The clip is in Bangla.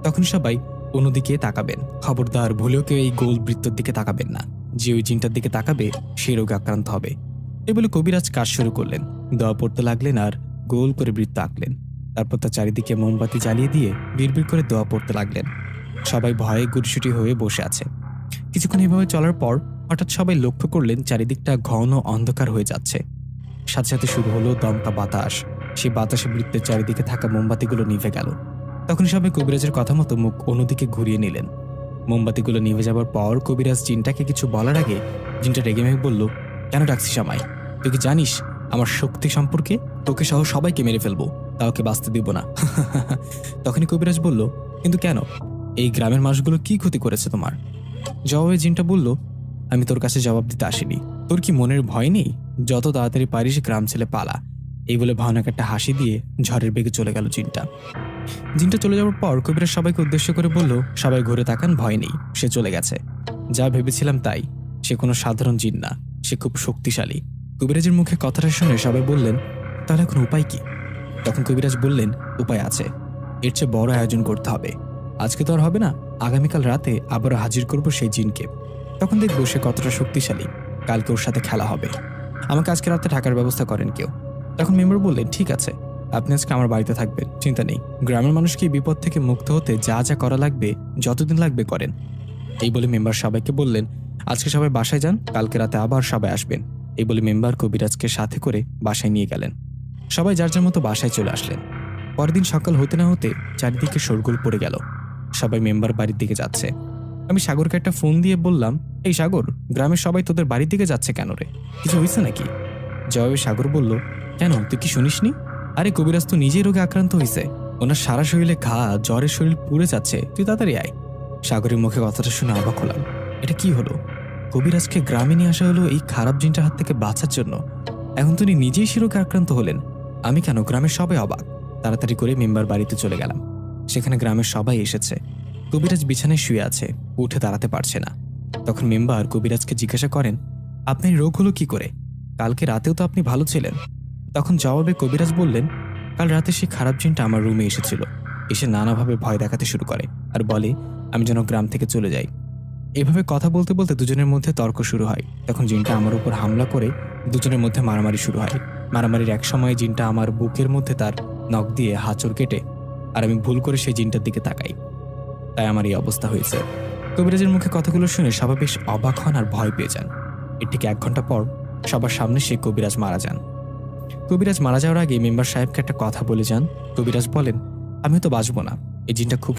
তখন সবাই অন্যদিকে তাকাবেন। খবরদার ভুলেও কেউ এই গোল বৃত্তর দিকে তাকাবেন না। যে ওই জিনটার দিকে তাকাবে সে রোগে আক্রান্ত হবে। এই বলে কবিরাজ কাজ শুরু করলেন। দোয়া পড়তে লাগলেন আর গোল করে বৃত্ত আঁকলেন। তারপর তার চারিদিকে মোমবাতি জ্বালিয়ে দিয়ে বিড়বিড় করে দোয়া পড়তে লাগলেন। সবাই ভয়ে গুটসুটি হয়ে বসে আছে। কিছুক্ষণ এভাবে চলার পর হঠাৎ সবাই লক্ষ্য করলেন চারিদিকটা ঘন অন্ধকার হয়ে যাচ্ছে। সাথে সাথে শুরু হলো দমকা বাতাস। সেই বাতাসে বৃত্তের চারিদিকে থাকা মোমবাতিগুলো নিভে গেল। তখন সবাই কবিরাজের কথা মতো মুখ অন্যদিকে ঘুরিয়ে নিলেন। মোমবাতিগুলো নিভে যাবার পর কবিরাজ জিনটাকে কিছু বলার আগে জিনটা রেগে মেগে বলল, কেন ডাকছিস আমায়? তুই কি জানিস আমার শক্তি সম্পর্কে? তোকে সহ সবাইকে মেরে ফেলবো, কাউকে বাঁচতে দিব না। তখনই কবিরাজ বলল, কিন্তু কেন? এই গ্রামের মানুষগুলো কি ক্ষতি করেছে তোমার? জবাবে জিনটা বলল, আমি তোর কাছে জবাব দিতে আসিনি। তোর কি মনের ভয় নেই? যত তাড়াতাড়ি পারিস গ্রাম ছেলে পালা। এই বলে ভয়ানক একটা হাসি দিয়ে ঝড়ের বেগে চলে গেল জিনটা। জিনটা চলে যাওয়ার পর কবিরাজ সবাইকে উদ্দেশ্য করে বলল, সবাই ঘুরে তাকান, ভয় নেই, সে চলে গেছে। যা ভেবেছিলাম তাই, সে কোনো সাধারণ জিন না, সে খুব শক্তিশালী। কবিরাজের মুখে কথাটা শুনে সবাই বললেন, তাহলে এখন উপায় কি? তখন কবিরাজ বললেন, উপায় আছে, এর চেয়ে বড় আয়োজন করতে হবে। আজকে তো আর হবে না, আগামীকাল রাতে আবারও হাজির করব সেই জিনকে। তখন দেখবো সে কতটা শক্তিশালী। কালকে ওর সাথে খেলা হবে। আমাকে আজকে রাতে ঢাকার ব্যবস্থা করেন কেউ। তখন মেম্বার বললেন, ঠিক আছে, আপনি আজকে আমার বাড়িতে থাকবেন, চিন্তা নেই। গ্রামের মানুষকে এই বিপদ থেকে মুক্ত হতে যা যা করা লাগবে, যতদিন লাগবে করেন। এই বলে মেম্বার সবাইকে বললেন, আজকে সবাই বাসায় যান, কালকে রাতে আবার সবাই আসবেন। এই বলে মেম্বার কবিরাজকে সাথে করে বাসায় নিয়ে গেলেন। সবাই যার যার মতো বাসায় চলে আসলেন। পরের দিন সকাল হতে না হতে চারিদিকে শোরগোল পড়ে গেল। সবাই মেম্বার বাড়ির দিকে যাচ্ছে। আমি সাগরকে একটা ফোন দিয়ে বললাম, এই সাগর, গ্রামের সবাই তোদের বাড়ির দিকে যাচ্ছে কেন রে? কিছু হয়েছে নাকি? জবাবে সাগর বলল, কেন, তুই কি শুনিসনি? আরে কবিরাজ তো নিজেই রোগে আক্রান্ত হয়েছে। ওনার সারা শরীরে ঘা, জ্বরে শরীর পুড়ে যাচ্ছে, তুই তাড়াতাড়ি আয়। সাগরের মুখে কথাটা শুনে অবাক হলাম। এটা কি হলো? কবিরাজকে গ্রামে নিয়ে আসা হলো এই খারাপ জিনটার হাত থেকে বাঁচার জন্য। এখন তিনি নিজেই সে রোগে আক্রান্ত হলেন। আমি কেন, গ্রামের সবাই অবাক। তাড়াতাড়ি করে মেম্বার বাড়িতে চলে গেলাম। সেখানে গ্রামের সবাই এসেছে। কবিরাজ বিছানায় শুয়ে আছে, উঠে দাঁড়াতে পারছে না। তখন মেম্বার কবিরাজকে জিজ্ঞাসা করেন, আপনার রোগ হলো কি করে? কালকে রাতেও তো আপনি ভালো ছিলেন। তখন জবাবে কবিরাজ বললেন, কাল রাতে সেই খারাপ জিনটা আমার রুমে এসেছিল। এসে নানাভাবে ভয় দেখাতে শুরু করে আর বলে আমি যেন গ্রাম থেকে চলে যাই। এভাবে কথা বলতে বলতে দুজনের মধ্যে তর্ক শুরু হয়। তখন জিনটা আমার উপর হামলা করে দুজনের মধ্যে মারামারি শুরু হয়। মারামারির এক সময় জিনটা আমার বুকের মধ্যে তার নখ দিয়ে হাঁচড় কেটে, আর আমি ভুল করে সেই জিনটার দিকে তাকাই। তাই আমার এই অবস্থা হয়েছে। কবিরাজের মুখে কথাগুলো শুনে সবাই বেশ অবাক হন আর ভয় পেয়ে যান। এর ঠিক 1 ঘন্টা পর সবার সামনে সেই কবিরাজ মারা যান। কবিরাজ মারা যাওয়ার আগে মেম্বার সাহেবকে একটা কথা বলে যান। কবিরাজ বলেন, আমি তো বাঁচব না, এই জিনটা খুব